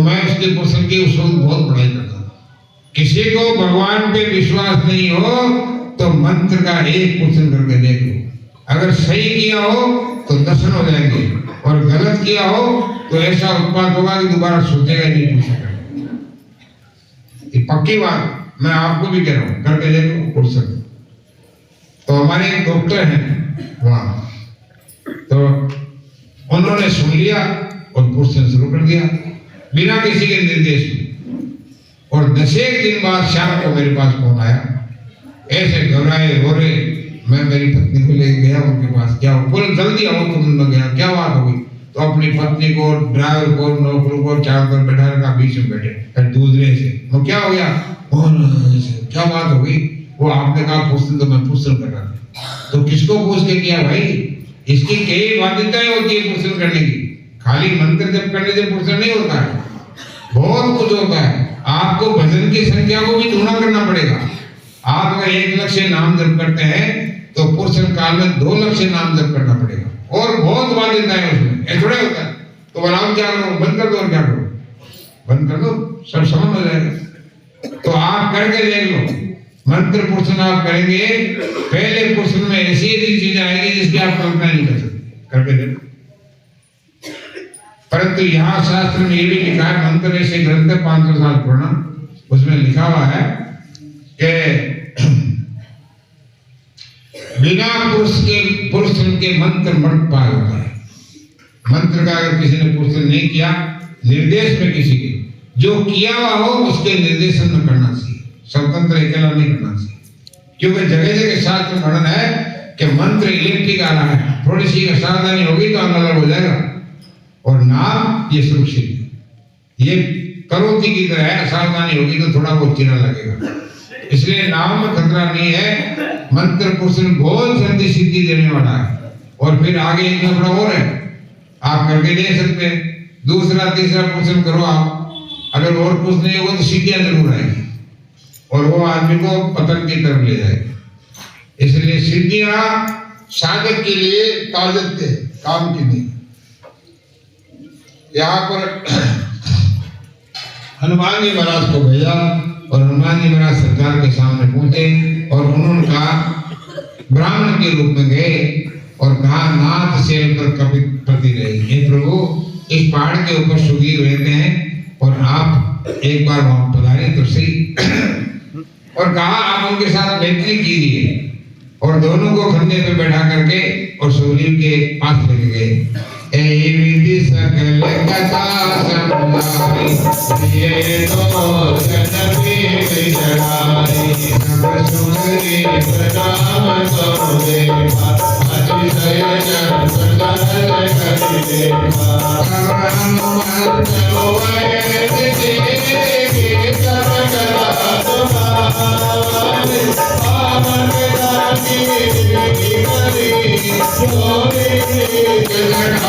मैं उसके पुरुषन की उस वक्त बहुत बड़ाई करता था। किसी को भगवान पे विश्वास नहीं हो तो मंत्र का एक पुरुषन करके देख लो, अगर सही किया हो तो दर्शन हो जाएंगे और गलत किया हो तो ऐसा उत्पाद होगा कि दोबारा सोचेगा नहीं पूछेगा। ये पक्की बात मैं आपको भी कह रहा हूँ, करके देखो पुरुषन। तो हमारे एक डॉक्टर हैं वहाँ, तो उन्होंने सुन लिया और पुरुषन शुरू कर दिया बिना किसी के निर्देश में। और 10 दिन बाद शाम को मेरे पास फोन आया, ऐसे घबराए रो रहे। मैं मेरी पत्नी को ले गया उनके पास, क्या बोले जल्दी आओ तुम लोग। गया, क्या बात हो गई? तो अपनी पत्नी को, ड्राइवर को, नौकर को चारों तरफ बैठा रखा, बीच में बैठे फिर दूसरे से। वो क्या हो गया? क्या बात हो गई? वो आपने कहा पुस्तक, तो मैं पुस्तक कर रहा था। तो किसको पूछ के किया भाई? इसकी कई बाध्यताएं होती है पुस्तक करने की, खाली मंत्र जप करने से पुस्तक नहीं होता है, बहुत कुछ होता है। आपको भजन की संख्या को भी दूना करना पड़ेगा। आप अगर 1 लाख से नाम जप करते हैं तो पुरुषन काल में 2 लाख से नाम जप करना पड़ेगा, और बहुत बाध्यताएं उसमें, ऐसा थोड़ा होता है। तो बनाओ क्या करो, बंद कर दो और क्या करो, बंद कर दो, सब समझ हो जाएगा। तो आप करके देख लो, मंत्र पुरुषन आप करेंगे, पहले पुरुषन में ऐसी ऐसी चीजें आएगी जिसकी आप कल्पना नहीं कर सकते, करके देखो। परंतु यहाँ शास्त्र में ये भी लिखा है, मंत्र ऐसे ग्रंथ है 500 साल पुराना, उसमें लिखा हुआ है कि बिना पुरुषन के मंत्र मट पार होता है। मंत्र का अगर किसी ने पुरुषन नहीं किया, निर्देश में किसी के जो किया हुआ हो उसके निर्देशन में करना चाहिए, स्वतंत्र अकेला नहीं करना चाहिए। क्योंकि जगह जगह शास्त्र वर्णन है कि मंत्र इलेक्ट्रिक आ रहा है, थोड़ी सी सावधानी होगी तो अलग हो जाएगा। और नाम ये सुरक्षित है, ये करोती की तरह है, सावधानी होगी तो थोड़ा बहुत चिरा लगेगा। इसलिए नाम में खतरा नहीं है। मंत्र पुरुषन बहुत जल्दी सिद्धि देने वाला है। और फिर आगे एक नंबर और है, आप करके दे सकते हैं। दूसरा तीसरा पुरुषन करो आप, अगर और कुछ नहीं होगा तो सिद्धियां जरूर आएगी और वो आदमी को पतन की तरफ ले जाएगी। इसलिए सिद्धियां साधक के लिए ताकत है, काम की नहीं। यहाँ पर हनुमान जी महाराज को भेजा और हनुमान जी महाराज सरकार के सामने पहुंचे और उन्होंने कहा, ब्राह्मण के रूप में गए और कहा, नाथ सेल पर कपिपति रहे। हे प्रभु, इस पहाड़ के ऊपर सुग्रीव रहते हैं और आप एक बार वहां पधारे तो सही। और कहा आप उनके साथ मैत्री कीजिए। और दोनों को खंडे पे बैठा करके और सुग्रीव के पास लेके गए। विधि सकल कथा समाई, ये तो जनपी चढ़ाई, सब सुग्रीव नाम को देखा, अतिशय जन सदन करि देखा। हनुमंत होए देखे सब कथा तुम्हारी, पावन जाति करी सोने चढ़ा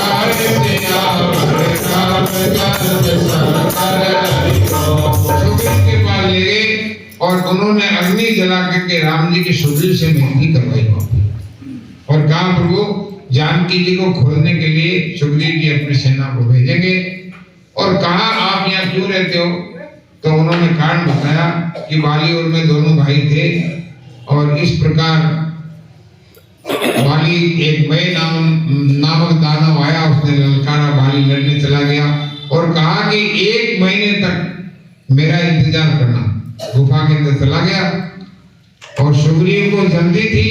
और उन्होंने अग्नि जला करके राम जी के सुग्रीव से विनती करवाई और कहा, प्रभु जानकी जी को खोलने के लिए सुग्रीव जी अपनी सेना को भेजेंगे। और कहा आप यहाँ क्यों रहते हो? तो उन्होंने कारण बताया कि बाली और मैं दोनों भाई थे और इस प्रकार बाली एक मई नामक दानव आया, उसने ललकारा, बाली लड़ने चला गया और कहा कि 1 महीने तक मेरा इंतजार करना। गुफा के अंदर चला गया और सुग्रीव को जल्दी थी,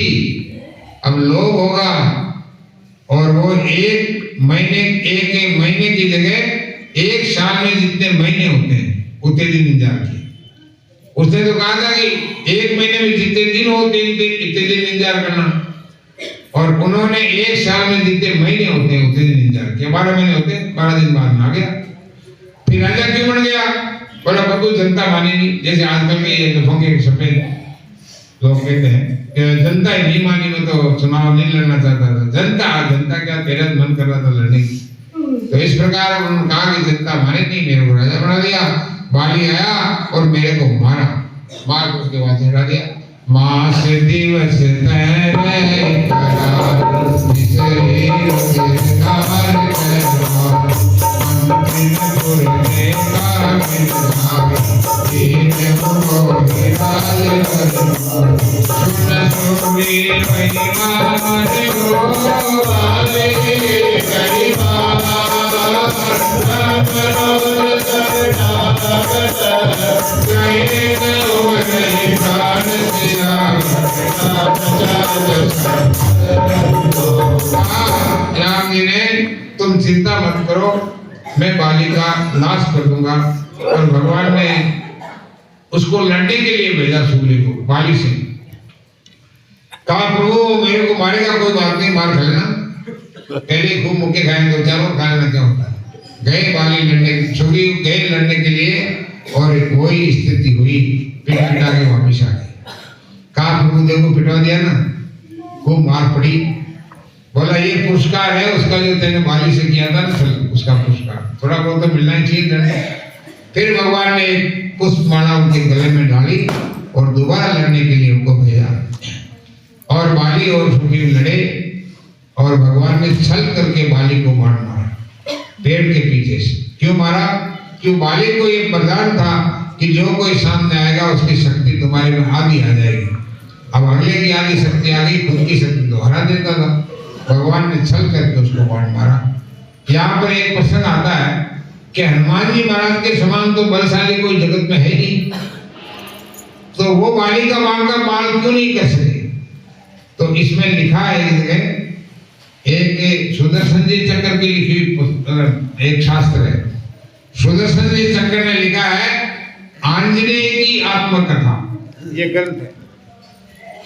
अब लोभ होगा और वो 1 महीने की जगह 1 साल में जितने महीने होते हैं उतने दिन इंतजार किया। उसने तो कहा था कि 1 महीने में जितने दिन होते इतने दिन इंतजार करना, और उन्होंने 1 साल में जितने महीने होते हैं उतने दिन इंतजार किया। 12 महीने होते हैं, 12 दिन बाद में आ गया। फिर राजा क्यों बन गया? बड़ा बदू जनता मानी नहीं। जैसे आजकल के लफंगे सफेद लोग कहते हैं कि जनता ही नहीं मानी, में तो चुनाव नहीं लड़ना चाहता था। जनता क्या, तेरा मन कर रहा था लड़ने की। तो इस प्रकार उन्होंने कहा कि जनता माने नहीं, मेरे को राजा बना दिया। बाली आया और मेरे को मार उसके बाद हटा दिया। मास दिवस तैरे करार बिसरे गिरधार करवार मंदिरपुर में काबिल भावे दीन हो निराल करवार सुन सुबीर महिमान हो वाले गरिमार मनोर सरनागत गए हो गई प्राण राम जी ने तुम चिंता मत करो, मैं बाली का नाश कर दूंगा। और भगवान ने उसको लड़ने के लिए भेजा सुग्रीव को बाली से। कहा प्रभु मेरे को मारेगा कोई बात नहीं, मार खाना, पहले खूब मुक्के खाएंगे दो चारों, खाने क्या होता है। गए बाली लड़ने, सुग्रीव गए लड़ने के लिए और वही स्थिति हुई, पिट पिटा के वापिस आ गए। कहा प्रभु देखो पिटवा दिया ना, खूब मार पड़ी। बोला ये पुरस्कार है उसका जो तेने बाली से किया था ना, उसका पुरस्कार, थोड़ा बहुत तो मिलना ही चाहिए दंड। फिर भगवान ने एक पुष्प माला उनके गले में डाली और दोबारा लड़ने के लिए उनको भेजा। और बाली और सुग्रीव लड़े और भगवान ने छल करके बाली को मारा पेड़ के पीछे से। क्यों मारा? क्यों बाली को ये वरदान था कि जो कोई सामने आएगा उसकी शक्ति तुम्हारे में आधी आ जाएगी। अब अगले की आधी शक्ति आ गई, खुद की शक्ति तो हरा देता था। भगवान ने छल करके उसको मारा। यहाँ पर एक प्रश्न आता है कि हनुमान जी महाराज के समान तो बलशाली कोई जगत में है नहीं, तो वो बाली का बाल क्यों नहीं कर सके? तो इसमें लिखा है एक जगह, एक सुदर्शन जी चक्र की लिखी एक शास्त्र है। सुदर्शन जी चक्र ने लिखा है आंजनेय की आत्मकथा, ये ग्रंथ है।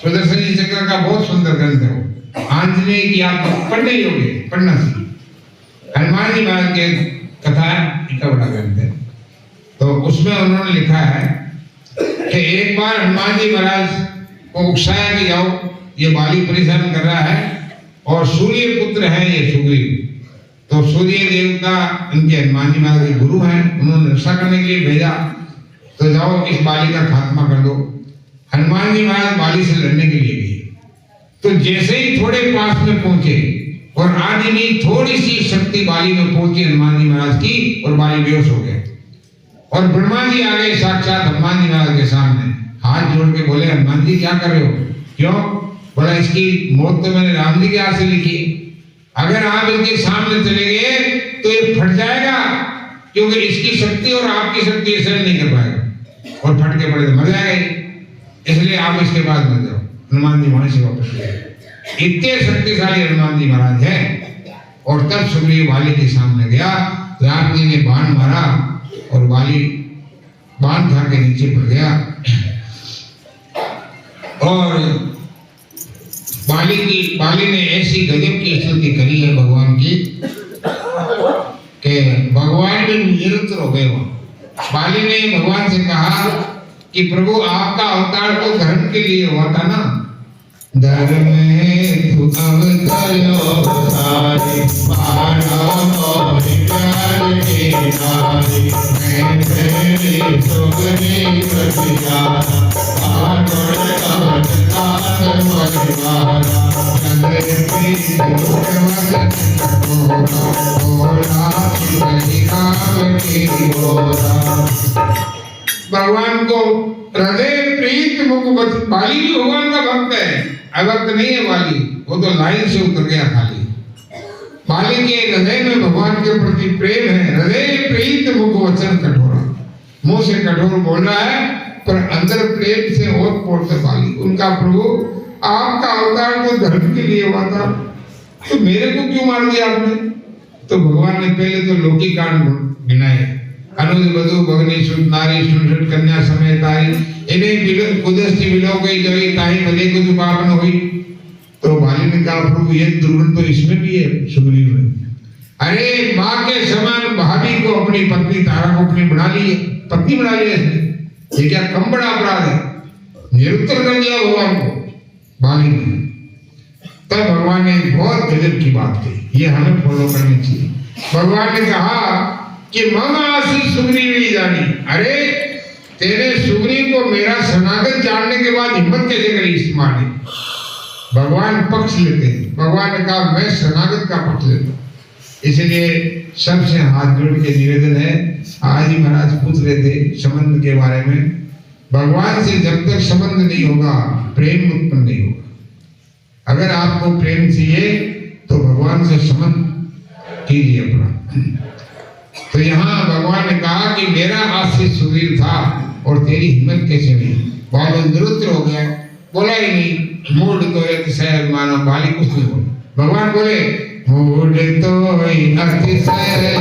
सुदर्शन जी चक्र का बहुत सुंदर ग्रंथ है वो, आंजनेय की आत्मा, पढ़ने योग्य, पढ़ना चाहिए। हनुमान जी महाराज के कथा है, इतना बड़ा ग्रंथ है। तो उसमें उन्होंने लिखा है कि एक बार हनुमान जी महाराज को उकसाया कि जाओ ये बाली परेशान कर रहा है और सूर्य पुत्र है ये सुग्रीव। तो सूर्य देवता इनके हनुमान जी महाराज के गुरु हैं, उन्होंने रक्षा करने के लिए भेजा, तो जाओ इस बाली का खात्मा कर दो। हनुमान जी महाराज बाली से लड़ने के लिए गए, तो जैसे ही थोड़े पास में पहुंचे और आदि नहीं थोड़ी सी शक्ति बाली में पहुंची हनुमान जी महाराज की, और बाली बेहोश हो गए। और ब्रह्मा जी आ गए साक्षात हनुमान जी महाराज के सामने, हाथ जोड़ के बोले हनुमान जी क्या कर रहे हो? क्यों? बोला इसकी मौत तो मैंने राम जी के हाथ से लिखी, अगर आप इनके सामने चले गए तो ये फट जाएगा, क्योंकि इसकी शक्ति और आपकी शक्ति ये सहन नहीं कर पाएगा और फट के पड़े तो मर जाएगा, इसलिए आप इसके बाद मर जाओ। हनुमान जी वहां से वापस गए। इतने शक्तिशाली हनुमान जी महाराज है। और तब सुग्रीव बाली के सामने गया, राम जी ने बाण मारा और बाली बाण खा के नीचे पड़ गया। और बाली ने ऐसी गजब की स्तुति करी है भगवान की कि भगवान भी निरंतर हो गए। बाली ने भगवान से कहा कि प्रभु आपका अवतार तो धर्म के लिए हुआ था ना, धर्म में तू अवतरो सारे मानव और ज्ञान के नारे, मैं तेरे सुगनी कटियारा आनंद अवतार परिवारा, चंद्र पे दुर्गमन भोला शिवजी काम के बोला। भगवान को हृदय प्रीत मुख, बाली भी भगवान का भक्त है, अभक्त नहीं है बाली, वो तो लाइन से उतर गया खाली। बाली के हृदय में भगवान के प्रति प्रेम है। हृदय प्रीत मुख वचन कठोरा, मुंह से कठोर बोल रहा है पर अंदर प्रेम से और बोलते बाली। उनका प्रभु आपका अवतार तो धर्म के लिए हुआ था, तो मेरे को क्यों मार दिया आपने? तो भगवान ने पहले तो लौकिक कांड गिनाए, अनुज वधु भगनी सुत नारी सुनसुट कन्या समेत आई, इन्हें कुदस्ती विलो गई जोई ताही भले कुछ पाप न हुई। तो बाली ने कहा प्रभु ये दुर्गुण तो इसमें भी है सुग्रीव में। अरे माँ के समान भाभी को अपनी पत्नी तारा को अपनी बना ली, पत्नी बना लिया इसने, ये क्या कम बड़ा अपराध है? निरुत्तर कर दिया भगवान को बाली ने। तब भगवान ने बहुत गजब की बात कही, ये हमें फॉलो करनी चाहिए। भगवान ने कहा कि मम आशीष सुग्रीव जानी, अरे तेरे सुग्रीव को मेरा शरणागत जानने के बाद हिम्मत कैसे करी इस्तेमाल? भगवान पक्ष लेते हैं। भगवान ने कहा मैं शरणागत का पक्ष लेता हूँ। इसलिए सबसे हाथ जोड़ के निवेदन है, आज ही महाराज पूछ रहे थे संबंध के बारे में। भगवान से जब तक संबंध नहीं होगा प्रेम उत्पन्न नहीं होगा। अगर आपको प्रेम चाहिए तो भगवान से संबंध कीजिए अपना। तो यहाँ भगवान ने कहा कि मेरा आश्रित सुग्रीव था और तेरी हिम्मत कैसे हुई? बाल निरुद्र हो गया, बोला ही नहीं। मूड तो अतिशय माना, बाली कुछ नहीं बोला। भगवान बोले मूड तो अतिशय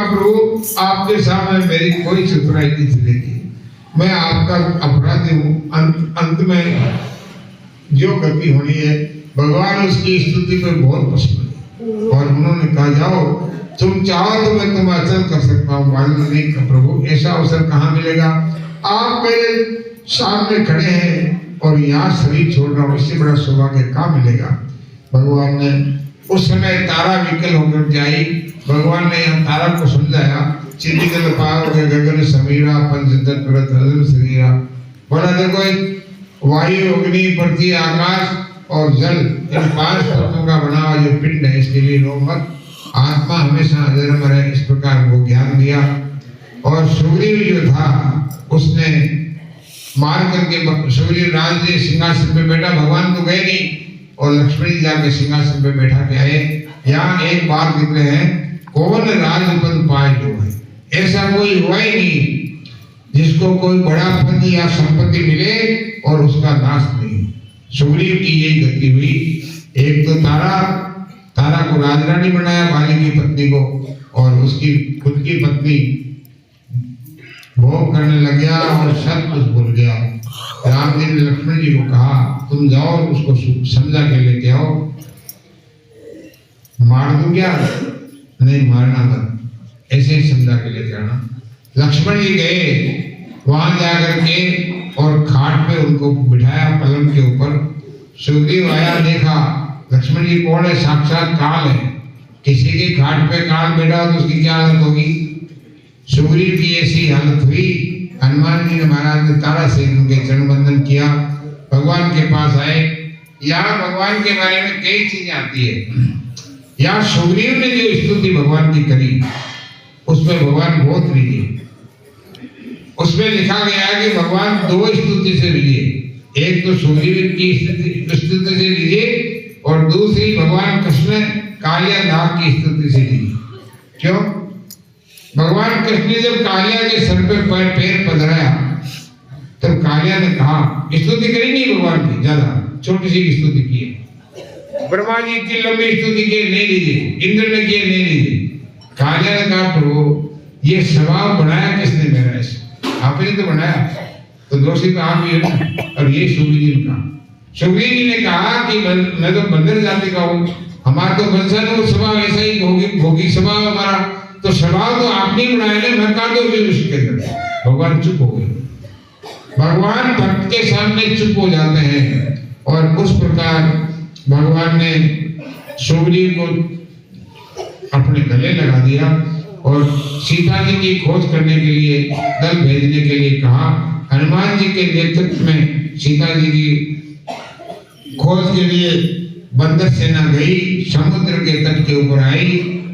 प्रभु आपके सामने मेरी कोई चतुराई नहीं चलेगी। मैं आपका अपराधी हूँ। अंत में जो गति होनी है, भगवान उसकी स्तुति पे बहुत पसंद है। और उन्होंने कहा जाओ तुम चाहो तो मैं तुम्हें अचल कर सकता हूँ। वाल्मीकि ने कहा प्रभु ऐसा अवसर कहाँ मिलेगा? आप मेरे सामने खड़े हैं और यहाँ शरीर छोड़ रहा हूँ, इससे बड़ा सौभाग्य कहाँ मिलेगा? भगवान ने उस समय तारा विकल होकर जाई। भगवान ने यहाँ तारा को समझाया, चिन्हिकल पार गगन समीरा पंचतत्व तुरत हृदय शरीरा। बोला देखो एक वायु अग्नि पृथ्वी आकाश और जल इन 5 तत्वों का बना हुआ जो पिंड है, इसके लिए रो मत। आत्मा हमेशा अजर रहे, इस प्रकार वो ज्ञान दिया। और सुग्रीव जो था उसने मार करके सुग्रीव राज जी सिंहासन पे बैठा। भगवान तो गए नहीं और लक्ष्मण जी जाके सिंहासन पे बैठा के आए। यहाँ एक बात लिख रहे हैं, कौन राजपद पाए जो है, ऐसा कोई हुआ ही नहीं जिसको कोई बड़ा पद या संपत्ति मिले और उसका नाश नहीं। सुग्रीव की यही गति हुई। एक तो तारा को राजरानी बनाया बाली की पत्नी को, और उसकी खुद की पत्नी भोग करने लग गया और सब कुछ भूल गया। राम जी ने लक्ष्मण जी को कहा तुम जाओ उसको समझा के लेके आओ। मार दूं क्या? नहीं मारना मत, ऐसे ही समझा के लेके आना। लक्ष्मण जी गए वहां जाकर के और खाट पे उनको बिठाया पलंग के ऊपर। सुग्रीव आया, देखा लक्ष्मण जी कौन है? साक्षात काल है। किसी के खाट पे काल बैठा तो उसकी क्या हालत होगी? सुग्रीव की ऐसी हालत हुई। हनुमान जी ने महाराज ने तारा से उनके चरण बंधन किया, भगवान के पास आए। यहाँ भगवान के बारे में कई चीजें आती है। यहाँ सुग्रीव ने जो स्तुति भगवान की करी उसमें भगवान बहुत रिझे। उसमें लिखा गया है कि भगवान 2 स्तुति से रिझे। एक तो सुग्रीव की स्तुति से रिझे और दूसरी भगवान कृष्ण कालिया नाग की स्तुति से रिझे। क्यों? भगवान कृष्ण ने जब कालिया के सर पे पैर पधराया तब कालिया ने कहा, स्तुति करी नहीं भगवान की, ज्यादा छोटी सी स्तुति की है। ब्रह्मा जी की लंबी स्तुति की नहीं लीजिए, इंद्र ने किए नहीं लीजिए। कालिया ने कहा प्रभु ये स्वभाव बनाया किसने मेरा? आपने तो बनाया, तो दोषी तो आप ही है ना। और ये सुग्रीव जी का, सुग्रीव जी ने कहा कि मैं तो बंदर जाति का हूँ, हमारा तो वंशानुगत स्वभाव ऐसा ही भोगी स्वभाव हमारा, तो स्वभाव तो आपने बनाया ना, मैं कहा दो उसके अंदर। भगवान चुप हो गए। भगवान भक्त के सामने चुप हो जाते हैं। और उस प्रकार भगवान ने सुग्रीव को अपने गले लगा दिया और सीता जी की खोज करने के लिए दल भेजने के लिए कहा। हनुमान जी के नेतृत्व में सीता जी की खोज के लिए बंदर सेना गई, समुद्र के तट के ऊपर आई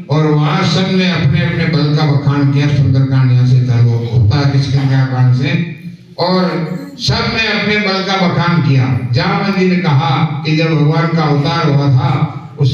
और वहां सब ने अपने अपने बल का बखान किया। सुंदरकांड यहाँ से चालू होता है किष्किंधा से, और सब ने अपने बल का बखान किया। जामवंत जी ने कहा कि जब भगवान का अवतार हुआ था उस